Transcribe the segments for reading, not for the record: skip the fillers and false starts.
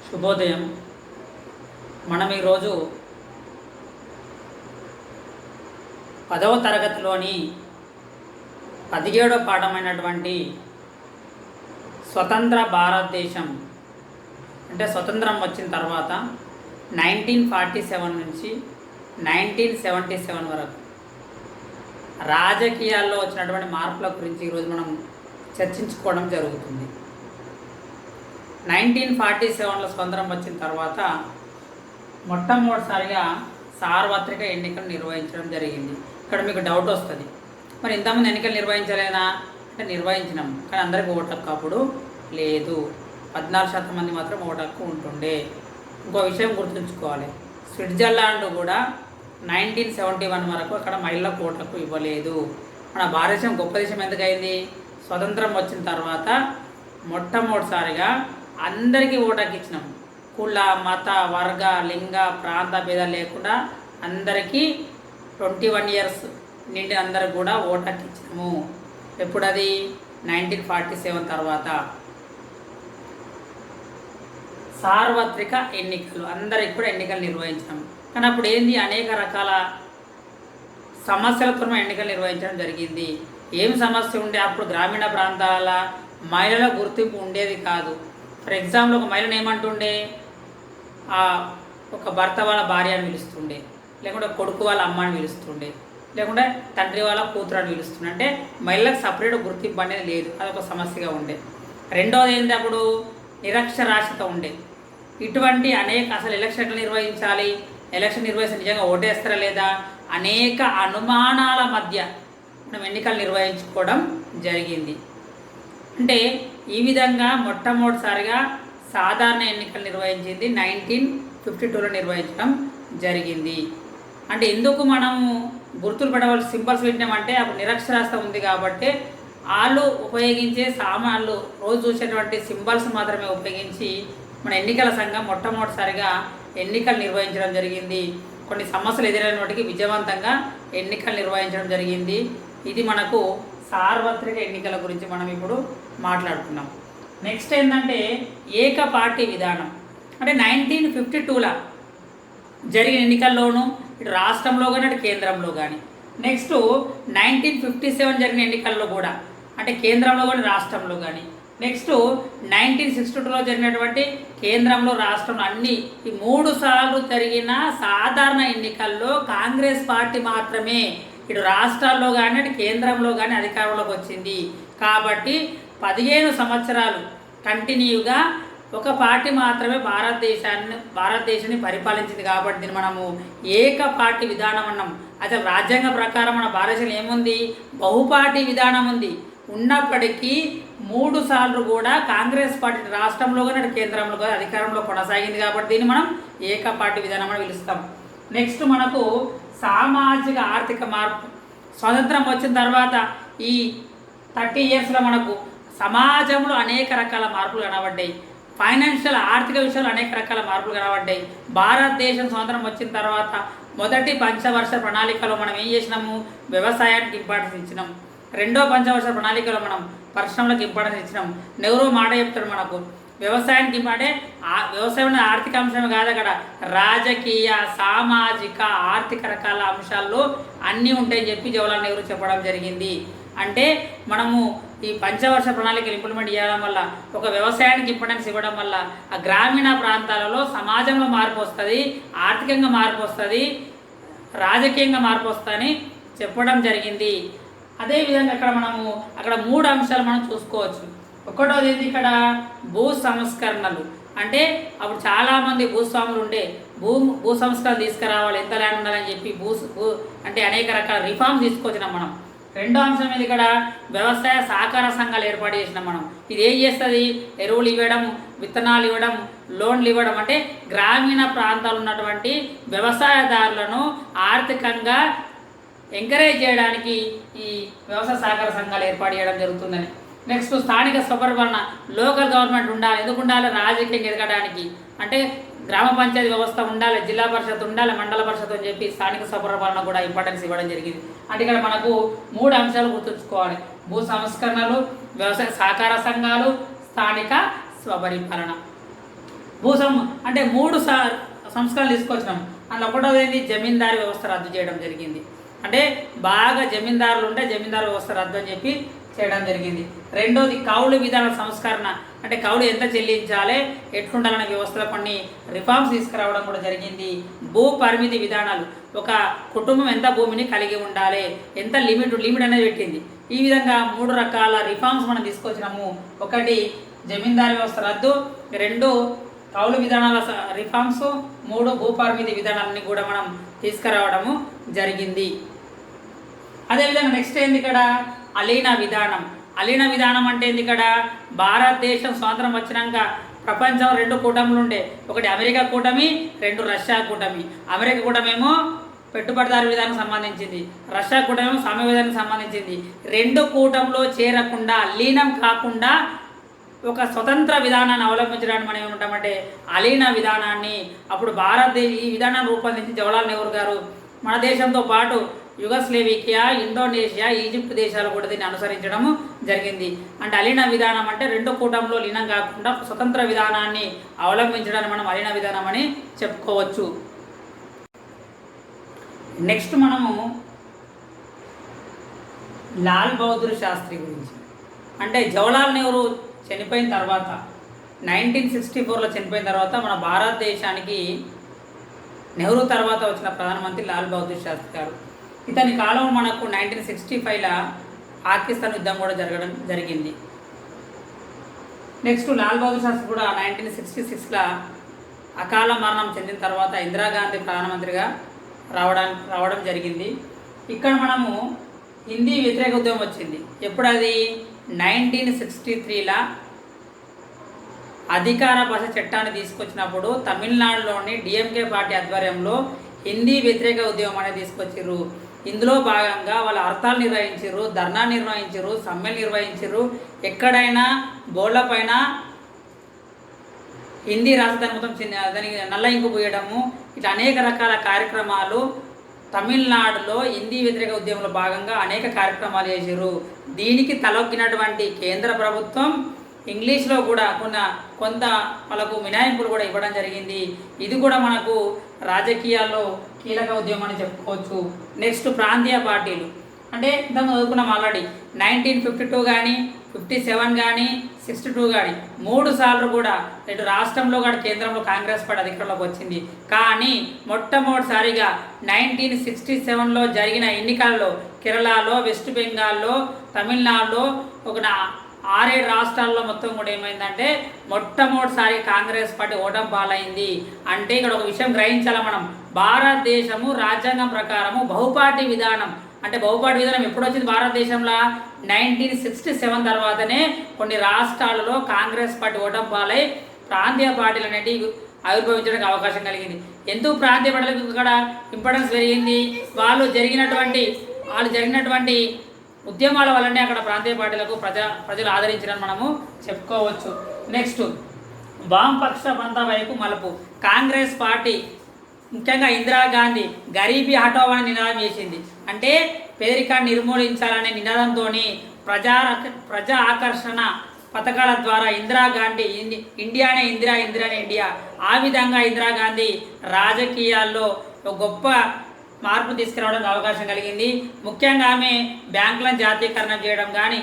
శుభోదయం. మనం ఈరోజు 10వ తరగతిలోని 17వ పాఠమైనటువంటి స్వతంత్ర భారతదేశం అంటే స్వతంత్రం వచ్చిన తర్వాత 1947 నుంచి 1977 వరకు రాజకీయాల్లో వచ్చినటువంటి మార్పుల గురించి ఈరోజు మనం చర్చించుకోవడం జరుగుతుంది. 1947లో స్వతంత్రం వచ్చిన తర్వాత మొట్టమొదటిసారిగా సార్వత్రిక ఎన్నికలు నిర్వహించడం జరిగింది. ఇక్కడ మీకు డౌట్ వస్తుంది, మరి ఇంతకుముందు ఎన్నికలు నిర్వహించలేనా అంటే నిర్వహించినాం, కానీ అందరికీ ఓటు హక్కు అప్పుడు లేదు. 14% మంది మాత్రం ఓటు హక్కు ఉంటుండే. ఇంకో విషయం గుర్తుంచుకోవాలి, స్విట్జర్లాండ్ కూడా 1971 వరకు అక్కడ మహిళలకు ఓటు హక్కు ఇవ్వలేదు. మన భారతదేశం గొప్ప దేశం ఎందుకైంది? స్వతంత్రం వచ్చిన తర్వాత మొట్టమొదటిసారిగా అందరికీ ఓటు హక్కు ఇచ్చినాం. కుల, మత, వర్గ, లింగ, ప్రాంత భేదాలు లేకుండా అందరికీ 21 ఇయర్స్ నిండి అందరికి కూడా ఓటు హక్కు ఇచ్చినాము. ఎప్పుడు అది? 1947 తర్వాత సార్వత్రిక ఎన్నికలు, అందరికి కూడా ఎన్నికలు నిర్వహించినాం. కానీ అప్పుడు ఏంది, అనేక రకాల సమస్యలతో ఎన్నికలు నిర్వహించడం జరిగింది. ఏం సమస్య ఉండే? అప్పుడు గ్రామీణ ప్రాంతాల మహిళల గుర్తింపు ఉండేది కాదు. ఫర్ ఎగ్జాంపుల్, ఒక మహిళను ఏమంటుండే, ఒక భర్త వాళ్ళ భార్య అని పిలుస్తుండే, లేకుంటే కొడుకు వాళ్ళ అమ్మ అని పిలుస్తుండే, లేకుంటే తండ్రి వాళ్ళ కూతురు అని పిలుస్తుండే. అంటే మహిళలకు సపరేట్ గుర్తింపు అనేది లేదు, అదొక సమస్యగా ఉండే. రెండవది ఏంటి, అప్పుడు నిరక్షరాస్యత ఉండే. ఇటువంటి అనేక, అసలు ఎలక్షన్ ఎట్లా నిర్వహించాలి, ఎలక్షన్ నిర్వహిస్తే నిజంగా ఓటేస్తారా లేదా, అనేక అనుమానాల మధ్య మనం ఎన్నికలు నిర్వహించుకోవడం జరిగింది. అంటే ఈ విధంగా మొట్టమొదటిసారిగా సాధారణ ఎన్నికలు నిర్వహించింది 1952లో నిర్వహించడం జరిగింది. అంటే ఎందుకు మనము గుర్తులు పడవలసి సింబల్స్ పెట్టినామంటే, అప్పుడు నిరక్షరాస్యత ఉంది కాబట్టి వాళ్ళు ఉపయోగించే సామాన్లు, రోజు చూసేటువంటి సింబల్స్ మాత్రమే ఉపయోగించి మన ఎన్నికల సంఘం మొట్టమొదటిసారిగా ఎన్నికలు నిర్వహించడం జరిగింది. కొన్ని సమస్యలు ఎదురైనప్పటికీ విజయవంతంగా ఎన్నికలు నిర్వహించడం జరిగింది. ఇది మనకు సార్వత్రిక ఎన్నికల గురించి మనం ఇప్పుడు మాట్లాడుకున్నాం. నెక్స్ట్ ఏంటంటే ఏక పార్టీ విధానం. అంటే 1952లో జరిగిన ఎన్నికల్లోనూ ఇటు రాష్ట్రంలో కానీ అటు కేంద్రంలో కానీ, నెక్స్ట్ 1957 జరిగిన ఎన్నికల్లో కూడా, అంటే కేంద్రంలో కానీ రాష్ట్రంలో కానీ, నెక్స్ట్ 1962లో జరిగినటువంటి కేంద్రంలో రాష్ట్రంలో అన్ని ఈ 3 సార్లు జరిగిన సాధారణ ఎన్నికల్లో కాంగ్రెస్ పార్టీ మాత్రమే ఇటు రాష్ట్రాల్లో కానీ అటు కేంద్రంలో కానీ అధికారంలోకి వచ్చింది. కాబట్టి 15 సంవత్సరాలు కంటిన్యూగా ఒక పార్టీ మాత్రమే భారతదేశాన్ని పరిపాలించింది. కాబట్టి దీన్ని మనము ఏక పార్టీ విధానం అన్నాం. అసలు రాజ్యాంగ ప్రకారం మన భారతదేశంలో ఏముంది? బహుపార్టీ విధానం ఉంది. ఉన్నప్పటికీ 3 సార్లు కూడా కాంగ్రెస్ పార్టీ రాష్ట్రంలో కానీ కేంద్రంలో కానీ అధికారంలో కొనసాగింది. కాబట్టి దీన్ని మనం ఏక పార్టీ విధానం అని పిలుస్తాం. నెక్స్ట్ మనకు సామాజిక ఆర్థిక మార్పు. స్వతంత్రం వచ్చిన తర్వాత ఈ 30 ఇయర్స్లో మనకు సమాజంలో అనేక రకాల మార్పులు కనబడ్డాయి. ఫైనాన్షియల్, ఆర్థిక విషయాలు అనేక రకాల మార్పులు కనబడ్డాయి. భారతదేశం స్వతంత్రం వచ్చిన తర్వాత మొదటి పంచవర్ష ప్రణాళికలో మనం ఏం చేసినాము? వ్యవసాయానికి ఇంపార్టెన్స్ ఇచ్చినాం. రెండో పంచవర్ష ప్రణాళికలో మనం పరిశ్రమలకు ఇంపార్టెన్స్ ఇచ్చినాం. నెహ్రూ మాట చెప్తాడు మనకు, వ్యవసాయానికి అంటే వ్యవసాయం ఆర్థిక అంశమే కాదు, అక్కడ రాజకీయ, సామాజిక, ఆర్థిక రకాల అంశాల్లో అన్నీ ఉంటాయని చెప్పి జవహర్లాల్ నెహ్రూ చెప్పడం జరిగింది. అంటే మనము ఈ పంచవర్ష ప్రణాళికలు ఇంప్లిమెంట్ చేయడం వల్ల, ఒక వ్యవసాయానికి ఇంపార్టెన్స్ ఇవ్వడం వల్ల ఆ గ్రామీణ ప్రాంతాలలో సమాజంలో మార్పు వస్తుంది, ఆర్థికంగా మార్పు వస్తుంది, రాజకీయంగా మార్పు వస్తుందని చెప్పడం జరిగింది. అదేవిధంగా అక్కడ 3 అంశాలు మనం చూసుకోవచ్చు. ఒకటోది ఏంటి, ఇక్కడ భూ సంస్కరణలు. అంటే అప్పుడు చాలామంది భూస్వాములు ఉండే, భూ సంస్కరణ తీసుకురావాలి, ఎంత ల్యాండ్ ఉండాలని చెప్పి అంటే అనేక రకాల రిఫార్మ్స్ తీసుకొచ్చినాం మనం. రెండో అంశం ఇది, ఇక్కడ వ్యవసాయ సహకార సంఘాలు ఏర్పాటు చేసినాం మనం. ఇది ఏం చేస్తుంది? ఎరువులు ఇవ్వడం, విత్తనాలు ఇవ్వడం, లోన్లు ఇవ్వడం. అంటే గ్రామీణ ప్రాంతాలు ఉన్నటువంటి వ్యవసాయదారులను ఆర్థికంగా ఎంకరేజ్ చేయడానికి ఈ వ్యవసాయ సహకార సంఘాలు ఏర్పాటు చేయడం జరుగుతుందని. నెక్స్ట్ స్థానిక స్వపరిపాలన, లోకల్ గవర్నమెంట్ ఉండాలి. ఎందుకు ఉండాలి? రాజకీయంగా ఎదగడానికి. అంటే గ్రామ పంచాయతీ వ్యవస్థ ఉండాలి, జిల్లా పరిషత్ ఉండాలి, మండల పరిషత్ అని చెప్పి స్థానిక స్వపరిపాలన కూడా ఇంపార్టెన్స్ ఇవ్వడం జరిగింది. అంటే ఇక్కడ మనకు 3 అంశాలు గుర్తుంచుకోవాలి: భూ సంస్కరణలు, వ్యవసాయ సహకార సంఘాలు, స్థానిక స్వపరిపాలన. అంటే మూడు సంస్కరణలు తీసుకొచ్చినాం. అందులో ఒకటోది ఏంటి, జమీందారీ వ్యవస్థ రద్దు చేయడం జరిగింది. అంటే బాగా జమీందారులు ఉంటే జమీందారు వ్యవస్థ రద్దు అని చెప్పి చేయడం జరిగింది. రెండోది కౌలు విధాన సంస్కరణ, అంటే కౌలు ఎంత చెల్లించాలి, ఎట్లుండాలనే వ్యవస్థలో కొన్ని రిఫార్మ్స్ తీసుకురావడం కూడా జరిగింది. భూ పరిమితి విధానాలు, ఒక కుటుంబం ఎంత భూమిని కలిగి ఉండాలి, ఎంత లిమిట్ అనేది పెట్టింది. ఈ విధంగా 3 రకాల రిఫార్మ్స్ మనం తీసుకొచ్చినాము. ఒకటి జమీందారీ వ్యవస్థ రద్దు, 2 కౌలు విధానాల రిఫార్మ్స్, 3 భూపరిమితి విధానాలని కూడా మనం తీసుకురావడము జరిగింది. అదేవిధంగా నెక్స్ట్ ఏంది ఇక్కడ, అలీన విధానం. అలీన విధానం అంటే ఏంది, ఇక్కడ భారతదేశం స్వాతంత్రం వచ్చినాక ప్రపంచం 2 కూటములు ఉండే, ఒకటి అమెరికా కూటమి, 2 రష్యా కూటమి. అమెరికా కూటమేమో పెట్టుబడిదారు విధానం సంబంధించింది, రష్యా కూటమేమో సామ్య విధానానికి సంబంధించింది. 2 కూటంలో చేరకుండా, లీనం కాకుండా ఒక స్వతంత్ర విధానాన్ని అవలంబించడానికి మనం ఏమంటామంటే అలీన విధానాన్ని. అప్పుడు ఈ విధానాన్ని రూపొందించి జవహర్లాల్ నెహ్రూ గారు మన దేశంతో పాటు యుగస్లేవికియా, ఇండోనేషియా, ఈజిప్ట్ దేశాలు కూడా దీన్ని అనుసరించడము జరిగింది. అంటే అలీన విధానం అంటే 2 కూటంలో లీనం కాకుండా స్వతంత్ర విధానాన్ని అవలంబించడానికి మనం అలీన విధానం అని చెప్పుకోవచ్చు. నెక్స్ట్ మనము లాల్ బహదూర్ శాస్త్రి గురించి. అంటే జవహర్లాల్ నెహ్రూ చనిపోయిన తర్వాత 1964లో చనిపోయిన తర్వాత మన భారతదేశానికి నెహ్రూ తర్వాత వచ్చిన ప్రధానమంత్రి లాల్ బహదూర్ శాస్త్రి గారు. ఇతని కాలం మనకు 1965లో పాకిస్తాన్ యుద్ధం కూడా జరిగింది. నెక్స్ట్ లాల్ బహదూర్ శాస్త్రి కూడా 1966లో అకాల మరణం చెందిన తర్వాత ఇందిరాగాంధీ ప్రధానమంత్రిగా రావడం జరిగింది. ఇక్కడ మనము హిందీ వ్యతిరేక ఉద్యమం వచ్చింది. ఎప్పుడు అది 1963లో అధికార భాష చట్టాన్ని తీసుకొచ్చినప్పుడు తమిళనాడులోని డిఎంకే పార్టీ ఆధ్వర్యంలో హిందీ వ్యతిరేక ఉద్యమం అనేది తీసుకొచ్చారు. ఇందులో భాగంగా వాళ్ళ హర్తాలు నిర్వహించారు, ధర్నా నిర్వహించారు, సమ్మెలు నిర్వహించారు. ఎక్కడైనా బోర్డుల పైన హిందీ రాజధాని మొత్తం దానికి నల్ల ఇంకు పోయడము, ఇట్లా అనేక రకాల కార్యక్రమాలు తమిళనాడులో హిందీ వ్యతిరేక ఉద్యమంలో భాగంగా అనేక కార్యక్రమాలు చేశారు. దీనికి తలొక్కినటువంటి కేంద్ర ప్రభుత్వం ఇంగ్లీష్లో కూడా కొంత వాళ్ళకు మినహాయింపులు కూడా ఇవ్వడం జరిగింది. ఇది కూడా మనకు రాజకీయాల్లో కీలక ఉద్యమం అని చెప్పుకోవచ్చు. నెక్స్ట్ ప్రాంతీయ పార్టీలు, అంటే ఇంత చదువుకున్నాం ఆల్రెడీ. 1952 కానీ 57 కానీ 62 కానీ 3 సార్లు కూడా ఇటు రాష్ట్రంలో కూడా కేంద్రంలో కాంగ్రెస్ పార్టీ అధికారంలోకి వచ్చింది. కానీ మొట్టమొదటిసారిగా 1967లో జరిగిన ఎన్నికల్లో కేరళలో, వెస్ట్ బెంగాల్లో, తమిళనాడులో ఒక 6-7 రాష్ట్రాల్లో మొత్తం కూడా ఏమైందంటే మొట్టమొదటిసారి కాంగ్రెస్ పార్టీ ఓటమి పాలైంది. అంటే ఇక్కడ ఒక విషయం గ్రహించాలి మనం, భారతదేశము రాజ్యాంగం ప్రకారము బహుపార్టీ విధానం, అంటే బహుపార్టీ విధానం ఎప్పుడు వచ్చింది భారతదేశంలో 1967 తర్వాతనే కొన్ని రాష్ట్రాలలో కాంగ్రెస్ పార్టీ ఓటమి పాలై ప్రాంతీయ పార్టీలు అనేటివి ఆవిర్భవించడానికి అవకాశం కలిగింది. ఎందుకు ప్రాంతీయ పార్టీలకు ఇక్కడ ఇంపార్టెన్స్ పెరిగింది, వాళ్ళు జరిగినటువంటి ఉద్యమాల వల్లనే అక్కడ ప్రాంతీయ పార్టీలకు ప్రజలు ఆదరించారని మనము చెప్పుకోవచ్చు. నెక్స్ట్ వామపక్ష పంథా వైపు మలుపు. కాంగ్రెస్ పార్టీ ముఖ్యంగా ఇందిరాగాంధీ గరీబీ హటావో అనే నినాదం చేసింది. అంటే పేదరికాన్ని నిర్మూలించాలనే నినాదంతో ప్రజా ఆకర్షణ పథకాల ద్వారా ఇందిరాగాంధీ ఇండియానే ఇండియా, ఆ విధంగా ఇందిరాగాంధీ రాజకీయాల్లో ఒక గొప్ప మార్పు తీసుకురావడానికి అవకాశం కలిగింది. ముఖ్యంగా ఆమె బ్యాంకులను జాతీయకరణ చేయడం కానీ,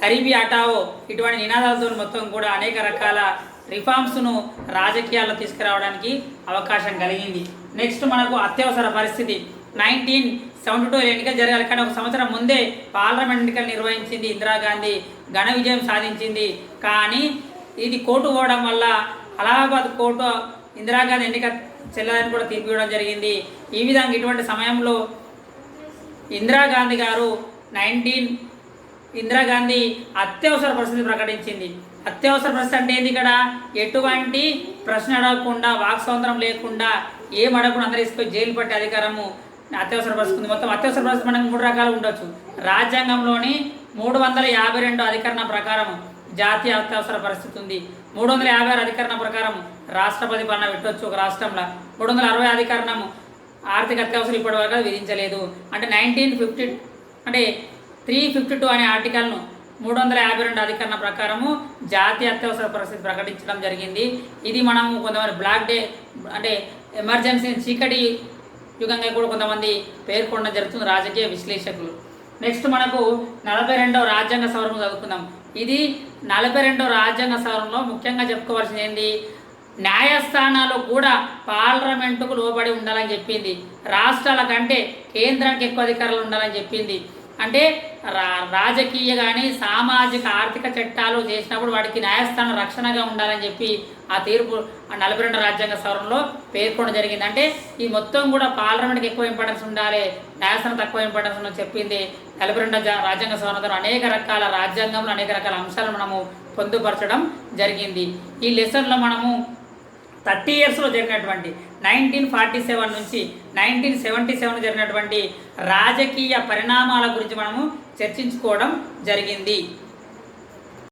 గరీబీ హటావో ఇటువంటి నినాదాలతో మొత్తం కూడా అనేక రకాల రిఫార్మ్స్ను రాజకీయాల్లో తీసుకురావడానికి అవకాశం కలిగింది. నెక్స్ట్ మనకు అత్యవసర పరిస్థితి. 1972 ఎన్నికలు జరగాలి, కానీ ఒక సంవత్సరం ముందే పార్లమెంట్ ఎన్నికలు నిర్వహించింది ఇందిరాగాంధీ, ఘన విజయం సాధించింది. కానీ ఇది కోర్టు పోవడం వల్ల అలహాబాద్ కోర్టు ఇందిరాగాంధీ ఎన్నిక చెల్లదని కూడా తీర్పు ఇవ్వడం జరిగింది. ఈ విధంగా ఇటువంటి సమయంలో ఇందిరాగాంధీ అత్యవసర పరిస్థితి ప్రకటించింది. అత్యవసర పరిస్థితి అంటే ఏంది, ఇక్కడ ఎటువంటి ప్రశ్న అడగకుండా, వాక్ స్వాతంత్రం లేకుండా, ఏం అడగకుండా అందరూ తీసుకొని జైలు పట్టే అధికారము అత్యవసర పరిస్థితి ఉంది. మొత్తం అత్యవసర పరిస్థితి మనకు 3 రకాలు ఉండొచ్చు. రాజ్యాంగంలోని 352 అధికరణ ప్రకారం జాతీయ అత్యవసర పరిస్థితి ఉంది. 356 అధికరణ ప్రకారం రాష్ట్రపతి పాలన పెట్టవచ్చు ఒక రాష్ట్రంలో. 360 అధికరణము ఆర్థిక అత్యవసరం ఇప్పటి వరకు విధించలేదు. అంటే 352 అనే ఆర్టికల్ను 352 అధికరణ ప్రకారము జాతీయ అత్యవసర పరిస్థితి ప్రకటించడం జరిగింది. ఇది మనము కొంతమంది బ్లాక్ డే అంటే ఎమర్జెన్సీ చీకటి యుగంగా కూడా కొంతమంది పేర్కొనడం జరుగుతుంది రాజకీయ విశ్లేషకులు. నెక్స్ట్ మనకు 42వ రాజ్యాంగ సవరణ చదువుకుందాం. ఇది 42వ రాజ్యాంగ సవరణలో ముఖ్యంగా చెప్పుకోవాల్సింది ఏంటి, న్యాయస్థానాలు కూడా పార్లమెంటుకు లోబడి ఉండాలని చెప్పింది. రాష్ట్రాల కంటే కేంద్రానికి ఎక్కువ అధికారాలు ఉండాలని చెప్పింది. అంటే రాజకీయ కానీ సామాజిక ఆర్థిక చట్టాలు చేసినప్పుడు వాటికి న్యాయస్థానం రక్షణగా ఉండాలని చెప్పి ఆ తీర్పు 42వ రాజ్యాంగ సవరణలో పేర్కొనడం జరిగింది. అంటే ఈ మొత్తం కూడా పార్లమెంట్కి ఎక్కువ ఇంపార్టెన్స్ ఉండాలి, న్యాయస్థానం తక్కువ ఇంపార్టెన్స్ ఉందని చెప్పింది 42వ రాజ్యాంగ సవరణ. అనేక రకాల రాజ్యాంగంలో అనేక రకాల అంశాలు మనము పొందుపరచడం జరిగింది. ఈ లెసన్లో మనము 30 ఇయర్స్లో జరిగినటువంటి 1947 నుంచి 1977 జరిగినటువంటి రాజకీయ పరిణామాల గురించి మనము చర్చించుకోవడం జరిగింది.